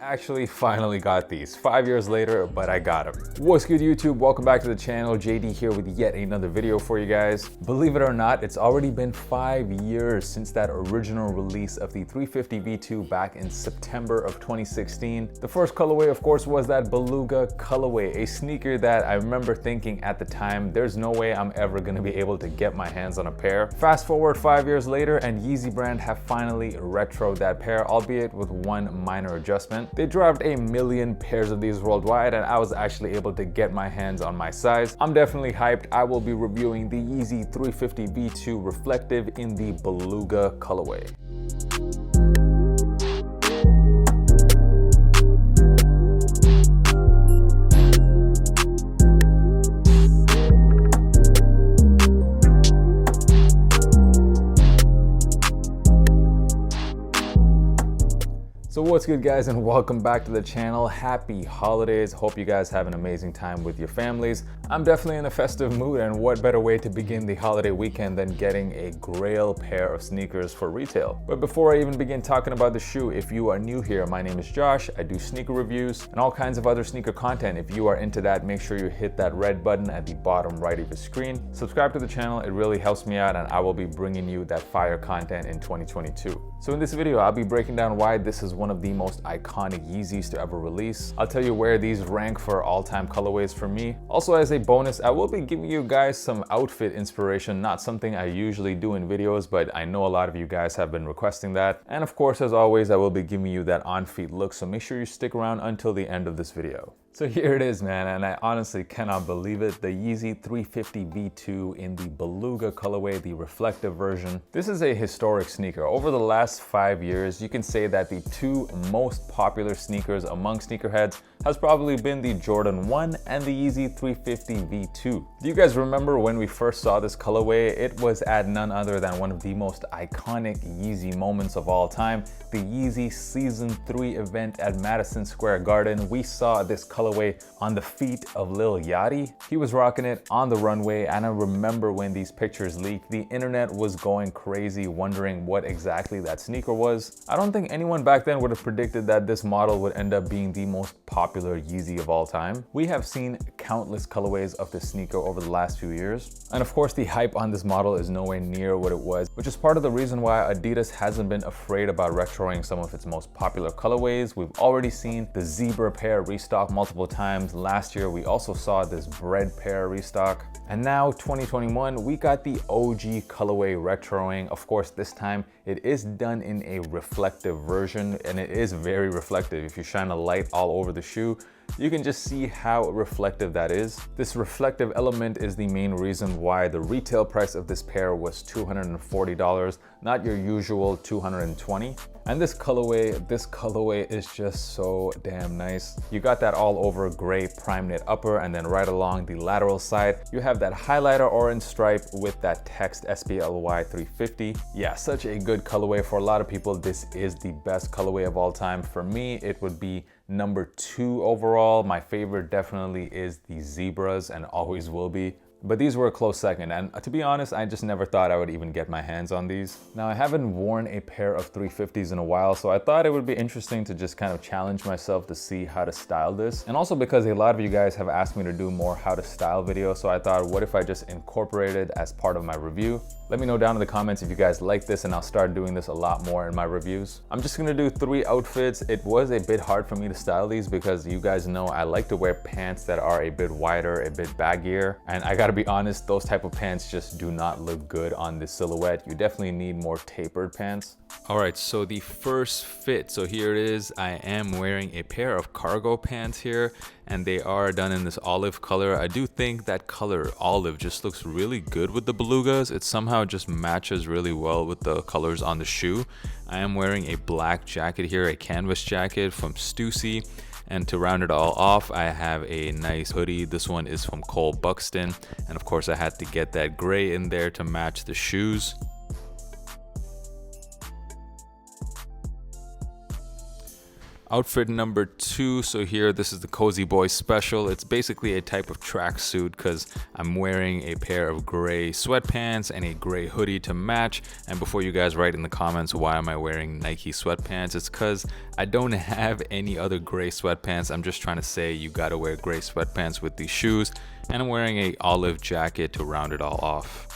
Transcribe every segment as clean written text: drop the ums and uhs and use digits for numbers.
actually finally got these 5 years later, but I got them. What's good, YouTube? Welcome back to the channel. JD here with yet another video for you guys. Believe it or not, it's already been 5 years since that original release of the 350 V2 back in September of 2016. The first colorway, of course, was that Beluga colorway, a sneaker that I remember thinking at the time, there's no way I'm ever gonna be able to get my hands on a pair. Fast forward 5 years later, and Yeezy brand have finally retroed that pair, albeit with one minor adjustment. They dropped 1 million pairs of these worldwide, and I was actually able to get my hands on my size. I'm definitely hyped. I will be reviewing the Yeezy 350 V2 Reflective in the Beluga colorway. So what's good, guys, and welcome back to the channel. Happy holidays. Hope you guys have an amazing time with your families. I'm definitely in a festive mood, and what better way to begin the holiday weekend than getting a grail pair of sneakers for retail. But before I even begin talking about the shoe, if you are new here, my name is Josh. I do sneaker reviews and all kinds of other sneaker content. If you are into that, make sure you hit that red button at the bottom right of your screen. Subscribe to the channel. It really helps me out, and I will be bringing you that fire content in 2022. So in this video, I'll be breaking down why this is one of the most iconic Yeezys to ever release. I'll tell you where these rank for all-time colorways for me. Also, as a bonus, I will be giving you guys some outfit inspiration, not something I usually do in videos, but I know a lot of you guys have been requesting that. And of course, as always, I will be giving you that on-feet look, so make sure you stick around until the end of this video. So here it is, man, and I honestly cannot believe it. The Yeezy 350 V2 in the Beluga colorway, the reflective version. This is a historic sneaker. Over the last 5 years, you can say that the two most popular sneakers among sneakerheads has probably been the Jordan 1 and the Yeezy 350 V2. Do you guys remember when we first saw this colorway? It was at none other than one of the most iconic Yeezy moments of all time. The Yeezy Season 3 event at Madison Square Garden. We saw this colorway on the feet of Lil Yachty. He was rocking it on the runway, and I remember when these pictures leaked, the internet was going crazy wondering what exactly that sneaker was. I don't think anyone back then would have predicted that this model would end up being the most popular Yeezy of all time. We have seen countless colorways of this sneaker over the last few years, and of course the hype on this model is nowhere near what it was, which is part of the reason why Adidas hasn't been afraid about retroing some of its most popular colorways. We've already seen the zebra pair restock multiple times. Last year we also saw this bread pair restock, and now 2021 we got the OG colorway retroing. Of course, this time it is done in a reflective version, and it is very reflective. If you shine a light all over the shoe, you can just see how reflective that is. This reflective element is the main reason why the retail price of this pair was $240, not your usual $220. And this colorway is just so damn nice. You got that all over gray prime knit upper, and then right along the lateral side, you have that highlighter orange stripe with that text SPLY 350. Yeah, such a good colorway. For a lot of people, this is the best colorway of all time. For me, it would be number 2 overall. My favorite definitely is the zebras, and always will be. But these were a close second, and to be honest, I just never thought I would even get my hands on these. Now, I haven't worn a pair of 350s in a while, so I thought it would be interesting to just kind of challenge myself to see how to style this. And also because a lot of you guys have asked me to do more how to style videos, so I thought, what if I just incorporate it as part of my review? Let me know down in the comments if you guys like this, and I'll start doing this a lot more in my reviews. I'm just gonna do 3 outfits. It was a bit hard for me to style these because you guys know I like to wear pants that are a bit wider, a bit baggier, and I gotta be honest, those type of pants just do not look good on this silhouette. You definitely need more tapered pants. All right, so the first fit. So here it is. I am wearing a pair of cargo pants here, and they are done in this olive color. I do think that color olive just looks really good with the Belugas. It somehow just matches really well with the colors on the shoe. I am wearing a black jacket here, a canvas jacket from Stussy. And to round it all off, I have a nice hoodie. This one is from Cole Buxton. And of course, I had to get that gray in there to match the shoes. Outfit number 2, so here this is the Cozy Boy Special. It's basically a type of tracksuit because I'm wearing a pair of gray sweatpants and a gray hoodie to match. And before you guys write in the comments why am I wearing Nike sweatpants, it's because I don't have any other gray sweatpants. I'm just trying to say you gotta wear gray sweatpants with these shoes, and I'm wearing a olive jacket to round it all off.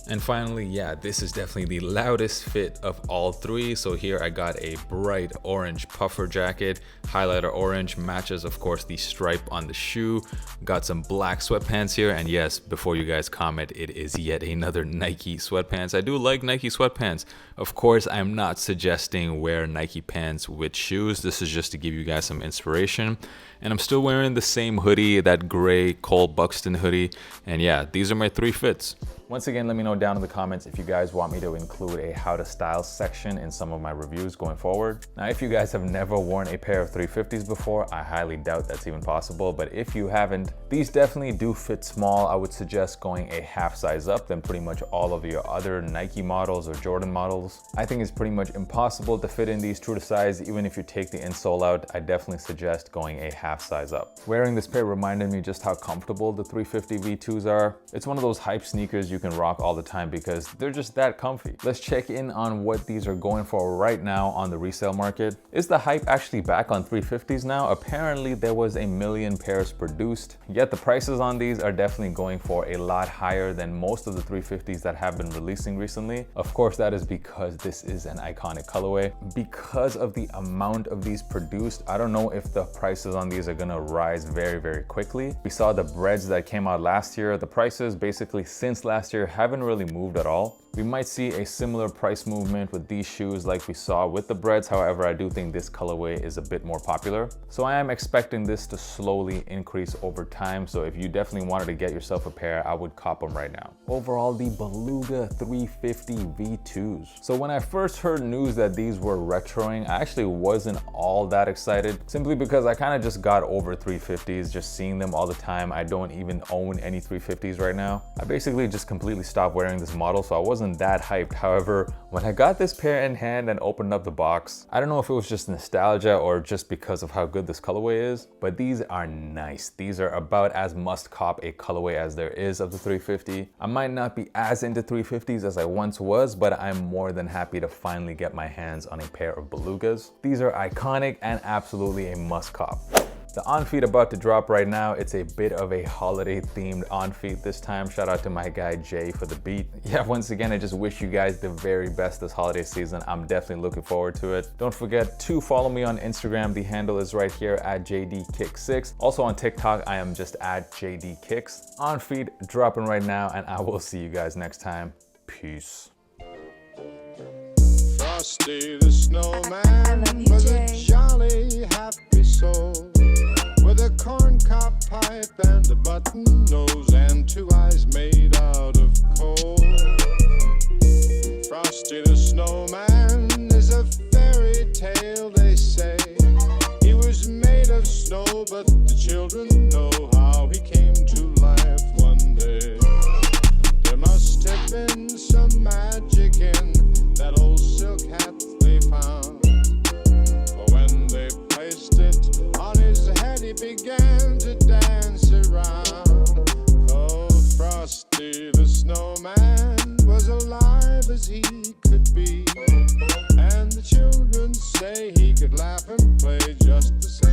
And finally, yeah, this is definitely the loudest fit of all 3. So here I got a bright orange puffer jacket, highlighter orange, matches of course the stripe on the shoe. Got some black sweatpants here, and yes, before you guys comment, it is yet another Nike sweatpants. I do like Nike sweatpants. Of course, I'm not suggesting wear Nike pants with shoes. This is just to give you guys some inspiration. And I'm still wearing the same hoodie, that gray Cole Buxton hoodie. And yeah, these are my 3 fits. Once again, let me know down in the comments if you guys want me to include a how to style section in some of my reviews going forward. Now, if you guys have never worn a pair of 350s before, I highly doubt that's even possible. But if you haven't, these definitely do fit small. I would suggest going a half size up than pretty much all of your other Nike models or Jordan models. I think it's pretty much impossible to fit in these true to size. Even if you take the insole out, I definitely suggest going a half size up. Wearing this pair reminded me just how comfortable the 350 V2s are. It's one of those hype sneakers you can rock all the time because they're just that comfy. Let's check in on what these are going for right now on the resale market. Is the hype actually back on 350s now? Apparently there was 1 million pairs produced, yet the prices on these are definitely going for a lot higher than most of the 350s that have been releasing recently. Of course, that is because this is an iconic colorway. Because of the amount of these produced, I don't know if the prices on these are gonna rise very, very quickly. We saw the breads that came out last year. The prices basically since last year haven't really moved at all. We might see a similar price movement with these shoes like we saw with the breads. However, I do think this colorway is a bit more popular. So I am expecting this to slowly increase over time. So if you definitely wanted to get yourself a pair, I would cop them right now. Overall, the Beluga 350 V2s. So when I first heard news that these were retroing, I actually wasn't all that excited, simply because I kind of just got over 350s, just seeing them all the time. I don't even own any 350s right now. I basically just completely stopped wearing this model, so I wasn't that hyped. However, when I got this pair in hand and opened up the box, I don't know if it was just nostalgia or just because of how good this colorway is, but these are nice. These are about as must cop a colorway as there is of the 350. I might not be as into 350s as I once was, but I'm more than happy to finally get my hands on a pair of Belugas. These are iconic and absolutely a must cop. The on-feet about to drop right now. It's a bit of a holiday themed on-feet this time. Shout out to my guy Jay for the beat. Yeah, once again, I just wish you guys the very best this holiday season. I'm definitely looking forward to it. Don't forget to follow me on Instagram. The handle is right here at JDKick6. Also on TikTok, I am just at JDKicks. On-feet dropping right now, and I will see you guys next time. Peace. Frosty the snowman was a jolly happy soul, with a corncob pipe and a button nose and 2 eyes made out of coal. Frosty the snowman is a fairy tale, they say. He was made of snow, but the children know how he came to life one day. There must have been some magic in that old silk hat they found, for when they placed it on his head, he began to dance around. Oh, Frosty the snowman was alive as he could be, and the children say he could laugh and play just the same.